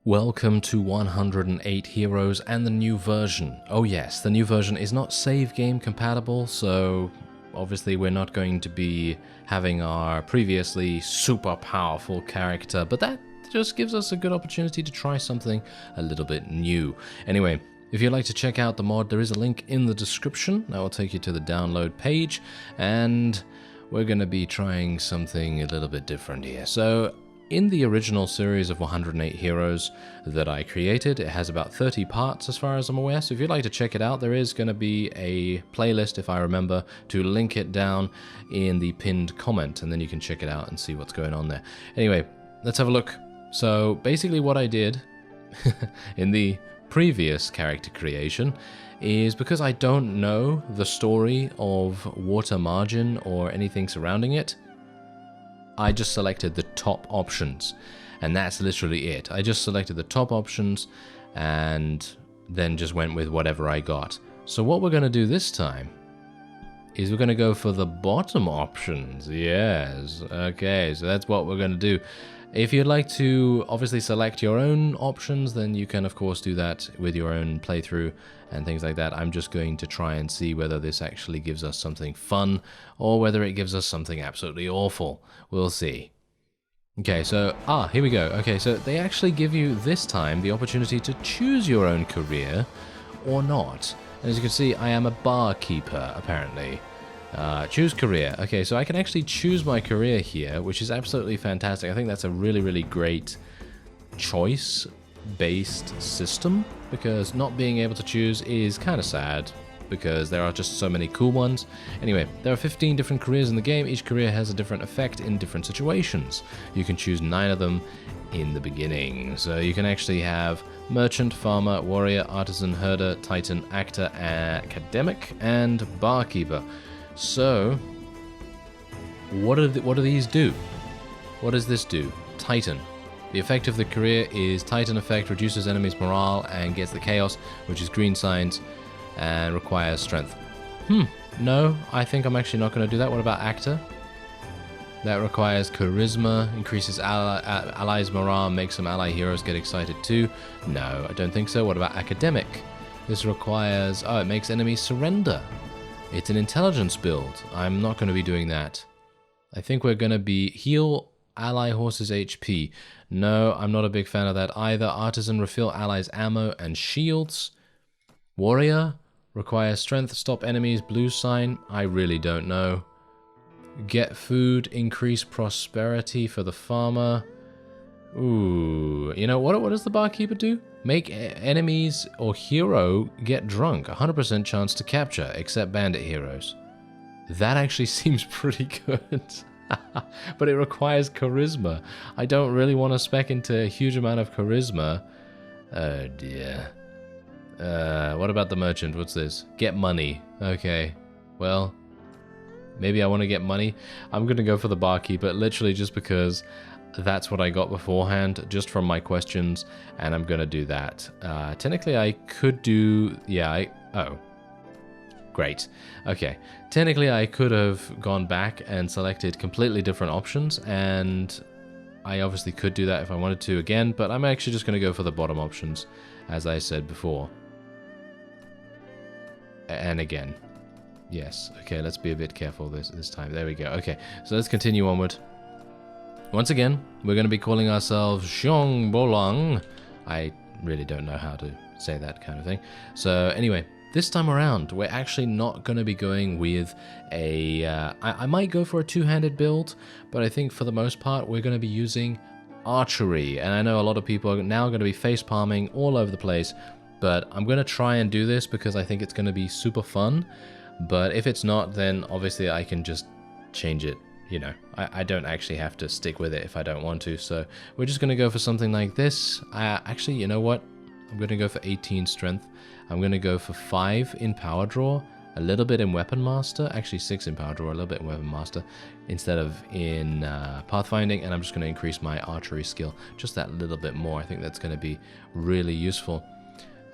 Welcome to 108 Heroes and the new version. Oh yes, the new version is not save game compatible, so obviously we're not going to be having our previously super powerful character, but that just gives us a good opportunity to try something a little bit new. Anyway, if you'd like to check out the mod, there is a link in the description. That will take you to the download page, and we're going to be trying something a little bit different here. So, in the original series of 108 Heroes that I created, it has about 30 parts as far as I'm aware, so if you'd like to check it out, there is going to be a playlist, if I remember, to link it down in the pinned comment, and then you can check it out and see what's going on there. Anyway, let's have a look. So basically what I did in the previous character creation is, because I don't know the story of Water Margin or anything surrounding it, I just selected the top options, and that's literally it. I just selected the top options and then just went with whatever I got. So what we're going to do this time is we're going to go for the bottom options. Yes, okay, so that's what we're going to do. If you'd like to obviously select your own options, then you can of course do that with your own playthrough and things like that. I'm just going to try and see whether this actually gives us something fun or whether it gives us something absolutely awful. We'll see. Okay, so, here we go. Okay, so they actually give you this time the opportunity to choose your own career or not. And as you can see, I am a barkeeper, apparently. Choose career. Okay, so I can actually choose my career here, which is absolutely fantastic. I think that's a really, really great choice-based system, because not being able to choose is kind of sad, because there are just so many cool ones. Anyway, there are 15 different careers in the game. Each career has a different effect in different situations. You can choose 9 of them in the beginning. So you can actually have merchant, farmer, warrior, artisan, herder, titan, actor, academic, and barkeeper. So, what do these do? What does this do? Titan. The effect of the career is Titan effect, reduces enemies' morale and gets the chaos, which is green signs, and requires strength. No, I think I'm actually not going to do that. What about actor? That requires charisma, increases allies' morale, makes some ally heroes get excited too. No, I don't think so. What about academic? This requires, it makes enemies surrender. It's an intelligence build. I'm not going to be doing that. I think we're going to be heal ally horses HP. No, I'm not a big fan of that either. Artisan, refill allies' ammo and shields. Warrior requires strength, stop enemies, blue sign. I really don't know. Get food, increase prosperity for the farmer. Ooh, you know, what does the barkeeper do? Make enemies or hero get drunk. 100% chance to capture, except bandit heroes. That actually seems pretty good. But it requires charisma. I don't really want to spec into a huge amount of charisma. Oh dear. What about the merchant? What's this? Get money. Okay. Well, maybe I want to get money. I'm going to go for the barkeeper, literally just because that's what I got beforehand, just from my questions, and I'm going to do that. Technically, I could do... Yeah, oh. Great. Okay. Technically, I could have gone back and selected completely different options, and I obviously could do that if I wanted to again, but I'm actually just going to go for the bottom options, as I said before. And again. Yes. Okay, let's be a bit careful this time. There we go. Okay, so let's continue onward. Once again, we're going to be calling ourselves Xiong Bolang. I really don't know how to say that kind of thing. So anyway, this time around, we're actually not going to be going with a... I might go for a two-handed build, but I think for the most part, we're going to be using archery. And I know a lot of people are now going to be face-palming all over the place, but I'm going to try and do this because I think it's going to be super fun. But if it's not, then obviously I can just change it. You know, I don't actually have to stick with it if I don't want to, so we're just going to go for something like this. Actually, you know what? I'm going to go for 18 strength. I'm going to go for 5 in power draw, a little bit in weapon master, actually 6 in power draw, a little bit in weapon master, instead of in pathfinding, and I'm just going to increase my archery skill just that little bit more. I think that's going to be really useful.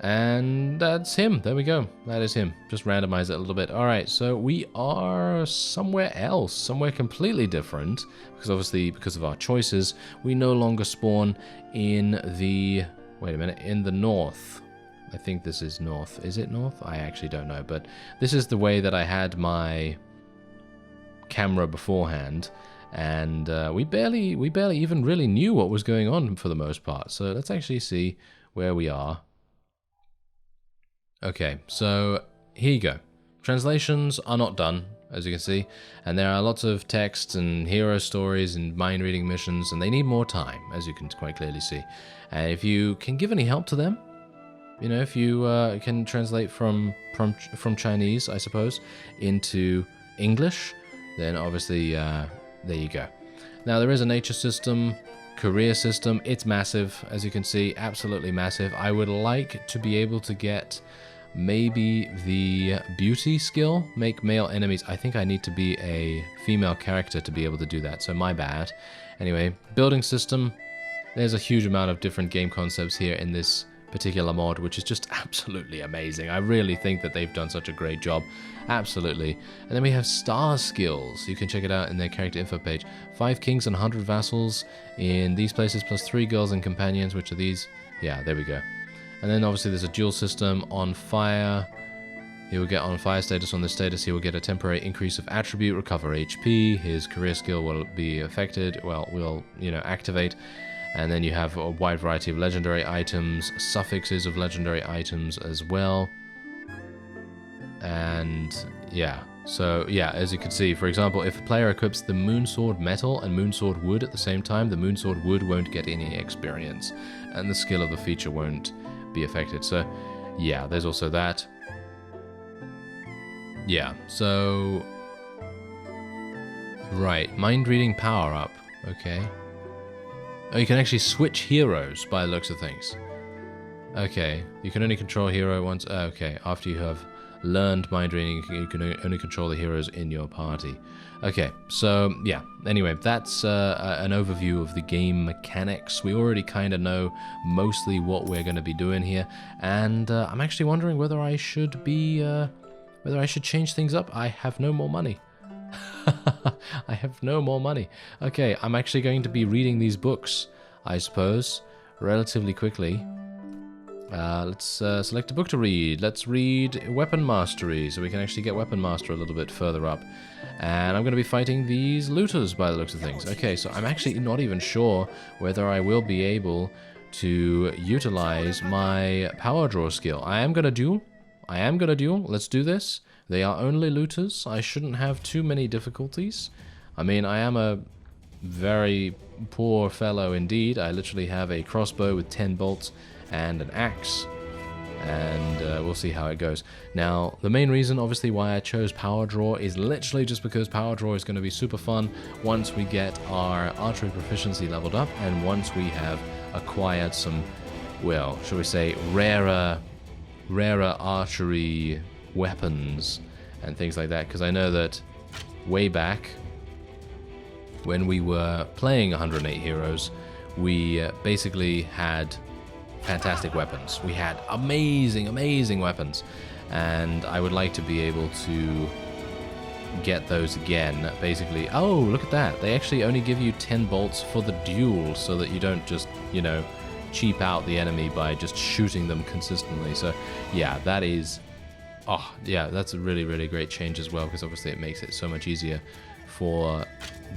And that's him. There we go. That is him. Just randomize it a little bit. All right, so we are somewhere else, somewhere completely different, because obviously because of our choices, we no longer spawn in the Wait a minute, in the north. I think this is north. Is it north? I actually don't know, but this is the way that I had my camera beforehand, and we barely even really knew what was going on for the most part. So let's actually see where we are. Okay, so here you go. Translations are not done, as you can see, and there are lots of texts and hero stories and mind reading missions, and they need more time, as you can quite clearly see. And if you can give any help to them, you know, if you can translate from Chinese, I suppose, into English, then obviously there you go. Now there is a nature system, career system. It's massive, as you can see, absolutely massive. I would like to be able to get maybe the beauty skill, make male enemies. I think I need to be a female character to be able to do that, so my bad. Anyway, building system. There's a huge amount of different game concepts here in this particular mod, which is just absolutely amazing. I really think that they've done such a great job. Absolutely. And then we have star skills. You can check it out in their character info page. 5 kings and 100 vassals in these places, plus 3 girls and companions, which are these. Yeah, there we go. And then obviously there's a duel system on fire. He will get on fire status. On this status, he will get a temporary increase of attribute, recover HP. His career skill will be affected. Well, will, you know, activate. And then you have a wide variety of legendary items, suffixes of legendary items as well. And yeah, so yeah, as you can see, for example, if a player equips the Moonsword Metal and Moonsword Wood at the same time, the Moonsword Wood won't get any experience, and the skill of the feature won't be affected. So yeah, there's also that. Yeah, so right, mind reading power up. Okay. Oh, you can actually switch heroes by the looks of things. Okay, you can only control hero once. Okay, after you have learned mind reading, you can only control the heroes in your party. Okay, so yeah, anyway, that's an overview of the game mechanics. We already kind of know mostly what we're going to be doing here, and I'm actually wondering whether I should change things up. I have no more money. I have no more money. Okay, I'm actually going to be reading these books, I suppose, relatively quickly. Let's select a book to read. Let's read Weapon Mastery, so we can actually get Weapon Master a little bit further up. And I'm going to be fighting these looters by the looks of things. Okay, so I'm actually not even sure whether I will be able to utilize my power draw skill. I am going to duel. Let's do this. They are only looters. I shouldn't have too many difficulties. I mean, I am a very poor fellow indeed. I literally have a crossbow with 10 bolts and an axe, and we'll see how it goes. Now, the main reason, obviously, why I chose Power Draw is literally just because Power Draw is going to be super fun once we get our archery proficiency leveled up, and once we have acquired some, well, shall we say, rarer archery weapons and things like that, because I know that way back when we were playing 108 Heroes, we basically had fantastic weapons. We had amazing weapons, and I would like to be able to get those again. Basically, oh, look at that, they actually only give you 10 bolts for the duel, so that you don't just, you know, cheap out the enemy by just shooting them consistently. So yeah, that is, oh yeah, that's a really great change as well, because obviously it makes it so much easier for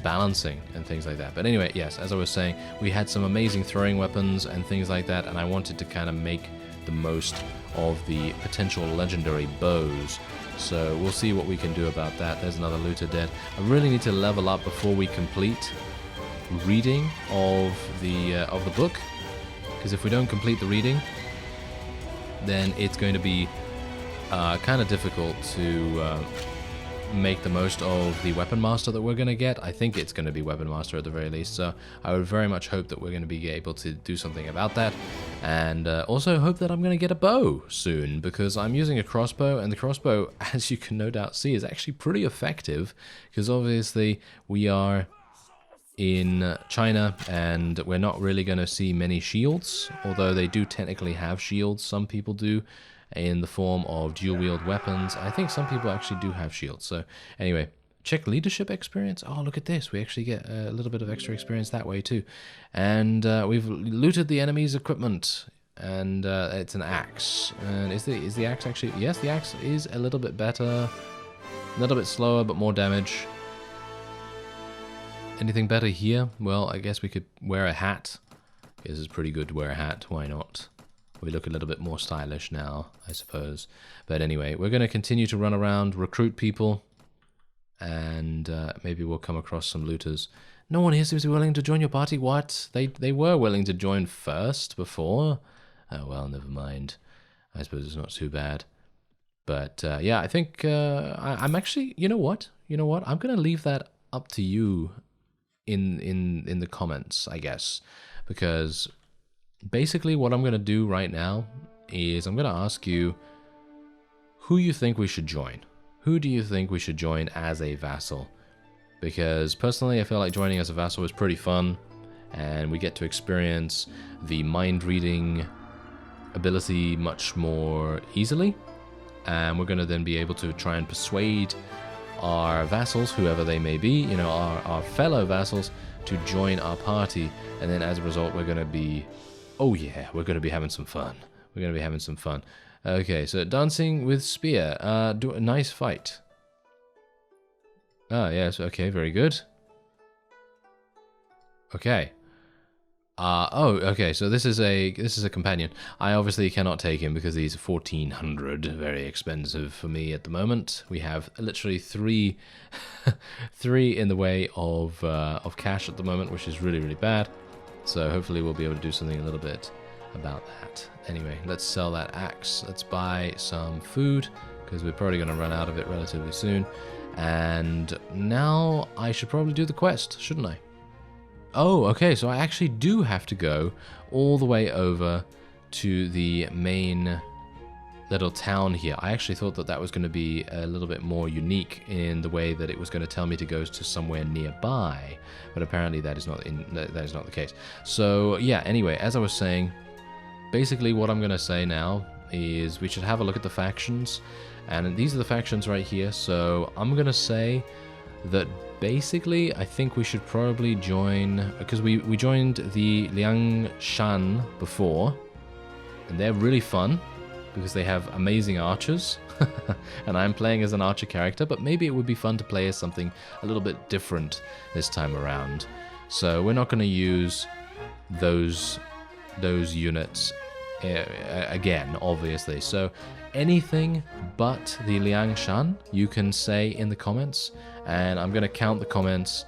balancing and things like that. But anyway, yes, as I was saying, we had some amazing throwing weapons and things like that, and I wanted to kind of make the most of the potential legendary bows. So we'll see what we can do about that. There's another looter dead. I really need to level up before we complete reading of the book, because if we don't complete the reading, then it's going to be kind of difficult to make the most of the Weapon Master that we're going to get. I think it's going to be Weapon Master at the very least, so I would very much hope that we're going to be able to do something about that, and also hope that I'm going to get a bow soon, because I'm using a crossbow, and the crossbow, as you can no doubt see, is actually pretty effective, because obviously we are in China, and we're not really going to see many shields, although they do technically have shields. Some people do, in the form of dual-wield weapons. I think some people actually do have shields. So anyway, check leadership experience. Oh, look at this. We actually get a little bit of extra experience that way too. And we've looted the enemy's equipment. and it's an axe. And is the axe actually... Yes, the axe is a little bit better. A little bit slower, but more damage. Anything better here? Well, I guess we could wear a hat. This is pretty good to wear a hat. Why not? We look a little bit more stylish now, I suppose. But anyway, we're going to continue to run around, recruit people, and maybe we'll come across some looters. No one here seems to be willing to join your party. What? They were willing to join first before? Oh, well, never mind. I suppose it's not too bad. But yeah, I think I'm actually... You know what? You know what? I'm going to leave that up to you in the comments, I guess. Because basically what I'm going to do right now is I'm going to ask you who you think we should join. Who do you think we should join as a vassal? Because personally, I feel like joining as a vassal is pretty fun, and we get to experience the mind-reading ability much more easily, and we're going to then be able to try and persuade our vassals, whoever they may be, you know, our fellow vassals, to join our party, and then as a result, we're going to be... Oh yeah, we're going to be having some fun. We're going to be having some fun. Okay, so dancing with spear. Do a nice fight. Ah, yes, okay, very good. Okay. Oh, okay, so this is a companion. I obviously cannot take him because he's 1400, very expensive for me at the moment. We have literally three in the way of cash at the moment, which is really, really bad. So hopefully we'll be able to do something a little bit about that. Anyway, let's sell that axe. Let's buy some food because we're probably going to run out of it relatively soon. And now I should probably do the quest, shouldn't I? Oh, okay, so I actually do have to go all the way over to the main little town here. I actually thought that that was going to be a little bit more unique in the way that it was going to tell me to go to somewhere nearby, but apparently that is not the case. So yeah, anyway, as I was saying, basically what I'm going to say now is we should have a look at the factions, and these are the factions right here. So I'm going to say that basically I think we should probably join, because we joined the Liang Shan before, and they're really fun because they have amazing archers, and I'm playing as an archer character, but maybe it would be fun to play as something a little bit different this time around. So we're not going to use those units again, obviously. So anything but the Liang Shan you can say in the comments, and I'm going to count the comments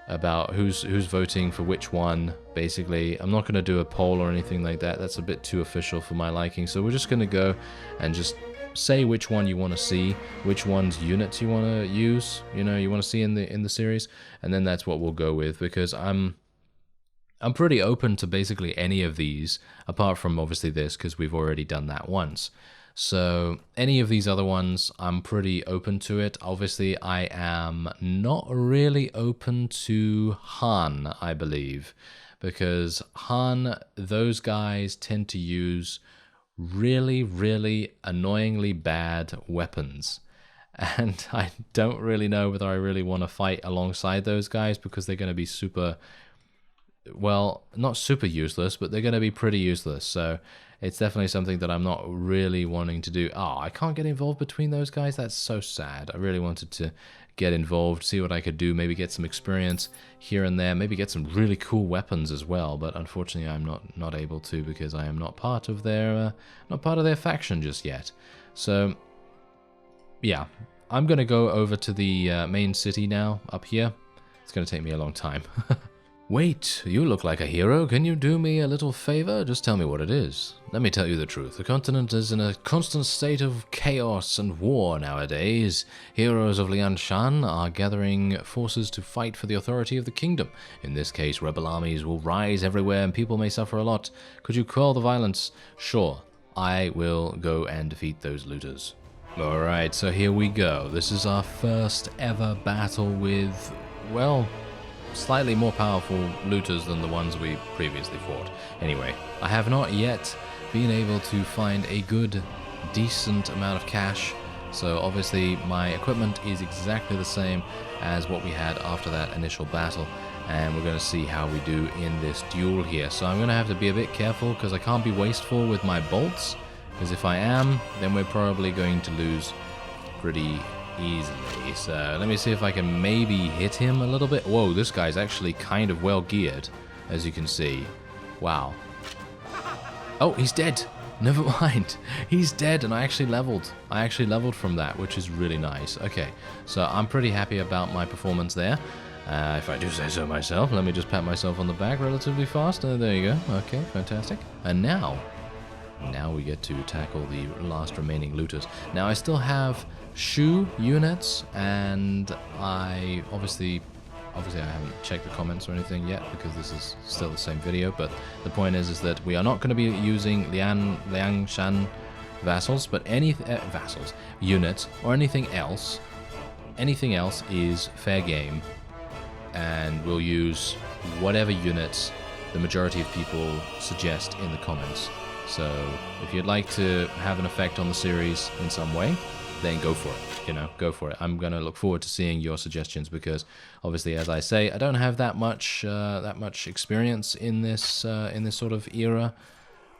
about who's voting for which one. Basically, I'm not going to do a poll or anything like that. That's a bit too official for my liking. So we're just going to go and just say which one you want to see, which one's units you want to use, you know, you want to see in the series, and then that's what we'll go with, because I'm pretty open to basically any of these, apart from obviously this, because we've already done that once. So any of these other ones, I'm pretty open to it. Obviously, I am not really open to Han, I believe, because Han, those guys tend to use really, really annoyingly bad weapons. And I don't really know whether I really want to fight alongside those guys, because they're going to be super... well, not super useless, but they're going to be pretty useless. So it's definitely something that I'm not really wanting to do. Oh, I can't get involved between those guys? That's so sad. I really wanted to get involved, see what I could do, maybe get some experience here and there, maybe get some really cool weapons as well. But unfortunately, I'm not able to, because I am not part of their faction just yet. So yeah, I'm going to go over to the main city now, up here. It's going to take me a long time. Wait, you look like a hero. Can you do me a little favor? Just tell me what it is. Let me tell you the truth. The continent is in a constant state of chaos and war nowadays. Heroes of Liangshan are gathering forces to fight for the authority of the kingdom. In this case, rebel armies will rise everywhere and people may suffer a lot. Could you quell the violence? Sure, I will go and defeat those looters. Alright, so here we go. This is our first ever battle with, well, slightly more powerful looters than the ones we previously fought. Anyway, I have not yet been able to find a good, decent amount of cash, so obviously my equipment is exactly the same as what we had after that initial battle, and we're going to see how we do in this duel here. So I'm going to have to be a bit careful because I can't be wasteful with my bolts, because if I am, then we're probably going to lose pretty easily. So let me see if I can maybe hit him a little bit. Whoa, this guy's actually kind of well geared, as you can see. Wow. Oh, he's dead. Never mind. He's dead, and I actually leveled. I actually leveled from that, which is really nice. Okay, so I'm pretty happy about my performance there. If I do say so myself. Let me just pat myself on the back relatively fast. There you go. Okay, fantastic. And now we get to tackle the last remaining looters. Now I still have shoe units, and I obviously I haven't checked the comments or anything yet because this is still the same video, but the point is that we are not going to be using Liangshan vassals, but any vassals, units, or anything else is fair game, and we'll use whatever units the majority of people suggest in the comments. So if you'd like to have an effect on the series in some way, then go for it, you know, go for it. I'm going to look forward to seeing your suggestions because obviously, as I say, I don't have that much experience in this sort of era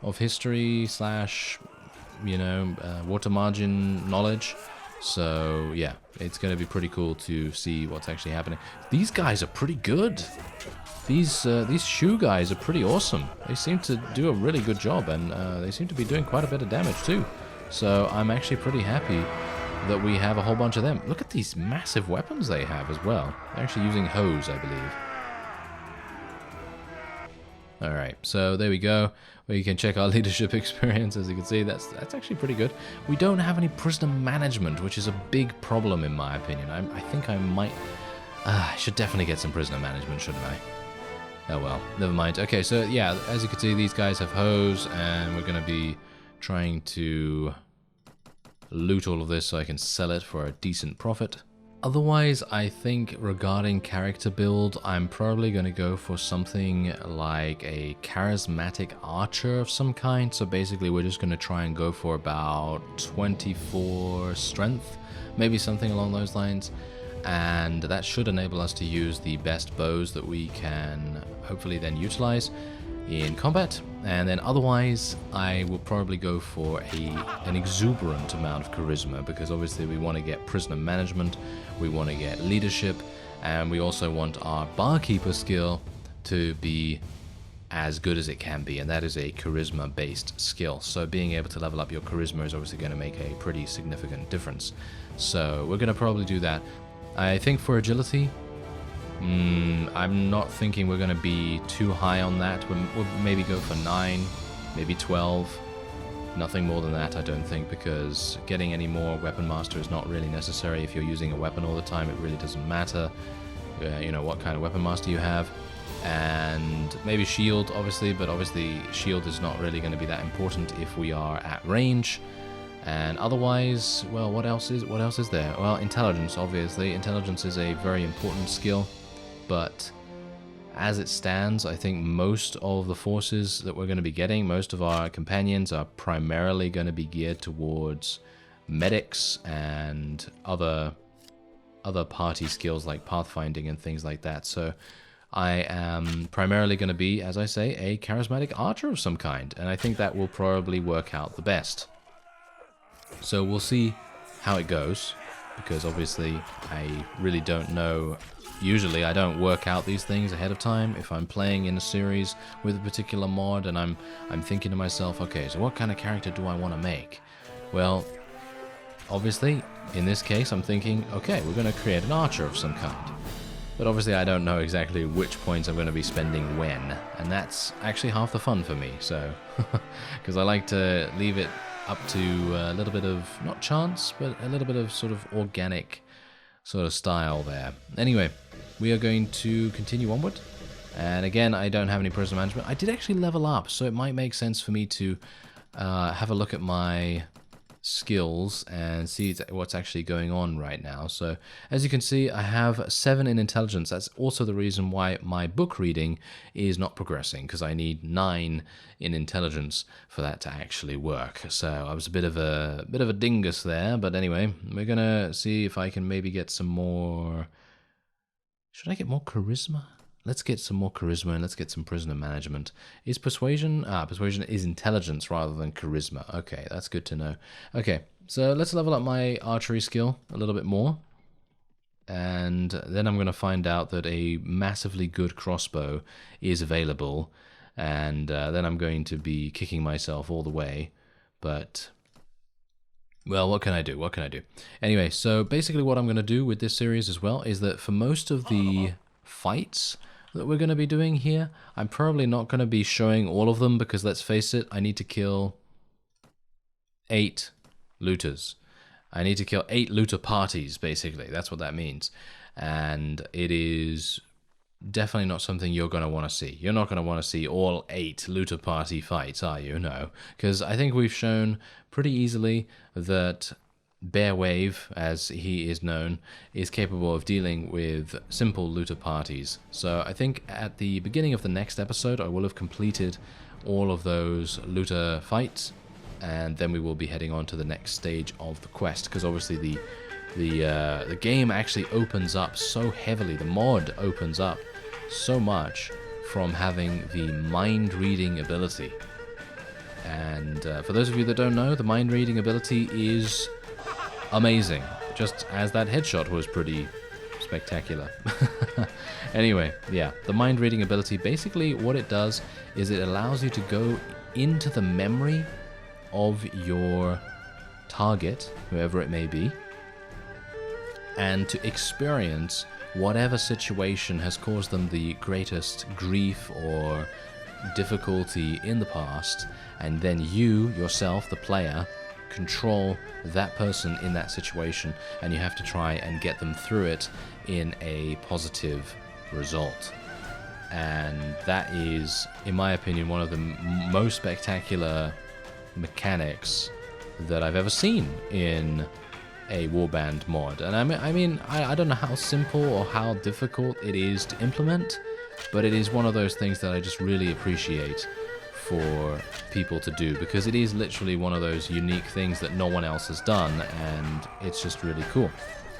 of history slash, you know, water margin knowledge. So yeah, it's going to be pretty cool to see what's actually happening. These guys are pretty good. These shoe guys are pretty awesome. They seem to do a really good job, and they seem to be doing quite a bit of damage too. So I'm actually pretty happy that we have a whole bunch of them. Look at these massive weapons they have as well. They're actually using hose, I believe. Alright, so there we go. Where you can check our leadership experience. As you can see, that's actually pretty good. We don't have any prisoner management, which is a big problem in my opinion. I think I might... I should definitely get some prisoner management, shouldn't I? Oh well, never mind. Okay, so yeah, as you can see, these guys have hose, and we're going to be trying to loot all of this so I can sell it for a decent profit. Otherwise, I think regarding character build, I'm probably going to go for something like a charismatic archer of some kind. So basically, we're just going to try and go for about 24 strength, maybe something along those lines. And that should enable us to use the best bows that we can hopefully then utilize in combat. And then otherwise, I will probably go for an exuberant amount of charisma, because obviously we want to get prisoner management, we want to get leadership, and we also want our barkeeper skill to be as good as it can be, and that is a charisma based skill. So being able to level up your charisma is obviously going to make a pretty significant difference. So we're going to probably do that. I think for agility, I'm not thinking we're going to be too high on that. We'll maybe go for 9, maybe 12. Nothing more than that, I don't think, because getting any more Weapon Master is not really necessary. If you're using a weapon all the time, it really doesn't matter, you know, what kind of Weapon Master you have. And maybe Shield, obviously, but obviously Shield is not really going to be that important if we are at range. And otherwise, well, what else is there? Well, intelligence, obviously. Intelligence is a very important skill, but as it stands, I think most of the forces that we're going to be getting, most of our companions are primarily going to be geared towards medics and other party skills like pathfinding and things like that. So I am primarily going to be, as I say, a charismatic archer of some kind, and I think that will probably work out the best. So we'll see how it goes, because obviously I really don't know. Usually I don't work out these things ahead of time if I'm playing in a series with a particular mod, and I'm thinking to myself, okay, so what kind of character do I want to make? Well, obviously in this case I'm thinking, okay, we're going to create an archer of some kind. But obviously I don't know exactly which points I'm going to be spending when, and that's actually half the fun for me, so because I like to leave it up to a little bit of, not chance, but a little bit of sort of organic sort of style there. Anyway, we are going to continue onward, and again, I don't have any prisoner management. I did actually level up, so it might make sense for me to have a look at my skills and see what's actually going on right now. So as you can see, I have 7 in intelligence. That's also the reason why my book reading is not progressing, because I need 9 in intelligence for that to actually work. So I was a bit of a dingus there, but anyway, we're gonna see if I can maybe get some more. Should I get more charisma? let's get some more charisma and let's get some prisoner management. Is persuasion? Persuasion is intelligence rather than charisma. Okay, that's good to know. Okay, so let's level up my archery skill a little bit more. And then I'm going to find out that a massively good crossbow is available. And then I'm going to be kicking myself all the way. But, well, what can I do? What can I do? Anyway, so basically what I'm going to do with this series as well is that for most of the fights that we're going to be doing here, I'm probably not going to be showing all of them because, let's face it, I need to kill 8 looters. I need to kill 8 looter parties, basically. That's what that means. And it is definitely not something you're going to want to see. You're not going to want to see all 8 looter party fights, are you? No. Because I think we've shown pretty easily that Bearwave, as he is known, is capable of dealing with simple looter parties. So I think at the beginning of the next episode, I will have completed all of those looter fights. And then we will be heading on to the next stage of the quest, because obviously the game actually opens up so heavily. The mod opens up so much from having the mind reading ability. And for those of you that don't know, the mind reading ability is amazing. Just as that headshot was pretty spectacular. Anyway, yeah, the mind reading ability, basically what it does is it allows you to go into the memory of your target, whoever it may be, and to experience whatever situation has caused them the greatest grief or difficulty in the past, and then you, yourself, the player, control that person in that situation, and you have to try and get them through it in a positive result. And that is, in my opinion, one of the most spectacular mechanics that I've ever seen in a Warband mod. And I don't know how simple or how difficult it is to implement, but it is one of those things that I just really appreciate for people to do, because it is literally one of those unique things that no one else has done, and it's just really cool.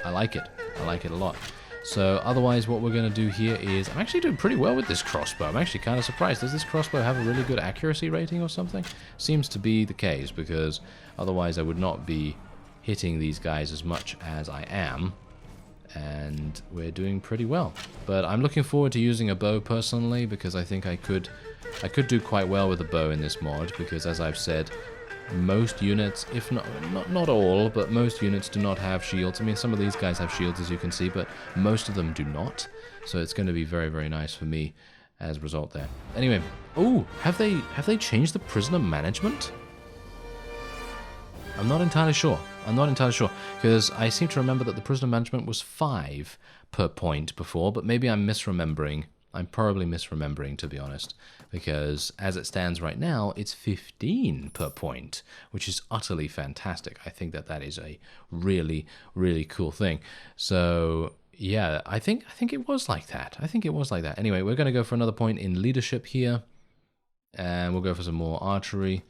I like it. I like it a lot. So otherwise what we're going to do here is, I'm actually doing pretty well with this crossbow. I'm actually kind of surprised. Does this crossbow have a really good accuracy rating or something? Seems to be the case, because otherwise I would not be hitting these guys as much as I am. And we're doing pretty well. But I'm looking forward to using a bow personally, because I think I could do quite well with a bow in this mod, because as I've said, most units, if not all, but most units do not have shields. I mean, some of these guys have shields, as you can see, but most of them do not. So it's going to be very, very nice for me as a result there. Anyway, oh, have they changed the prisoner management? I'm not entirely sure. I'm not entirely sure, because I seem to remember that the prisoner management was 5 per point before, but maybe I'm misremembering. I'm probably misremembering, to be honest, because as it stands right now, it's 15 per point, which is utterly fantastic. I think that is a really, really cool thing. So yeah, I think it was like that. I think it was like that. Anyway, we're going to go for another point in leadership here, and we'll go for some more archery,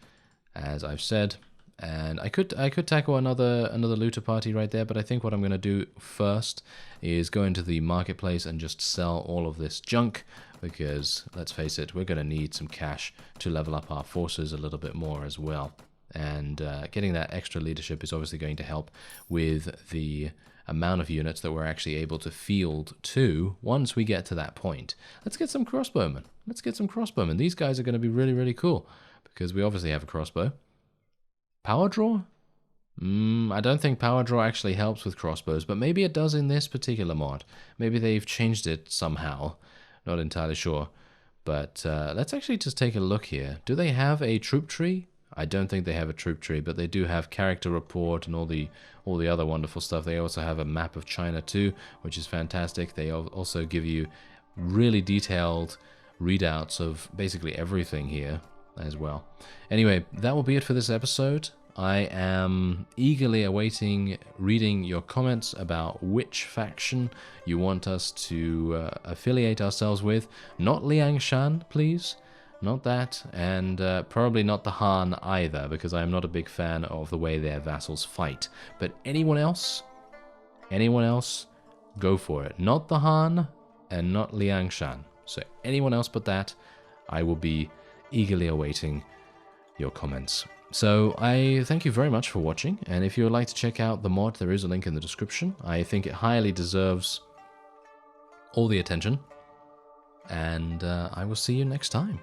as I've said. And I could tackle another looter party right there, but I think what I'm going to do first is go into the marketplace and just sell all of this junk, because let's face it, we're going to need some cash to level up our forces a little bit more as well. And getting that extra leadership is obviously going to help with the amount of units that we're actually able to field to once we get to that point. Let's get some crossbowmen. Let's get some crossbowmen. These guys are going to be really, really cool, because we obviously have a crossbow. Power draw? I don't think power draw actually helps with crossbows, but maybe it does in this particular mod. Maybe they've changed it somehow. Not entirely sure. But let's actually just take a look here. Do they have a troop tree? I don't think they have a troop tree, but they do have character report and all the other wonderful stuff. They also have a map of China too, which is fantastic. They also give you really detailed readouts of basically everything here as well. Anyway, that will be it for this episode. I am eagerly awaiting reading your comments about which faction you want us to affiliate ourselves with. Not Liangshan, please. Not that, and probably not the Han either, because I am not a big fan of the way their vassals fight. But anyone else, go for it. Not the Han, and not Liangshan. So anyone else but that, I will be eagerly awaiting your comments. So I thank you very much for watching, and if you would like to check out the mod, there is a link in the description. I think it highly deserves all the attention, and I will see you next time.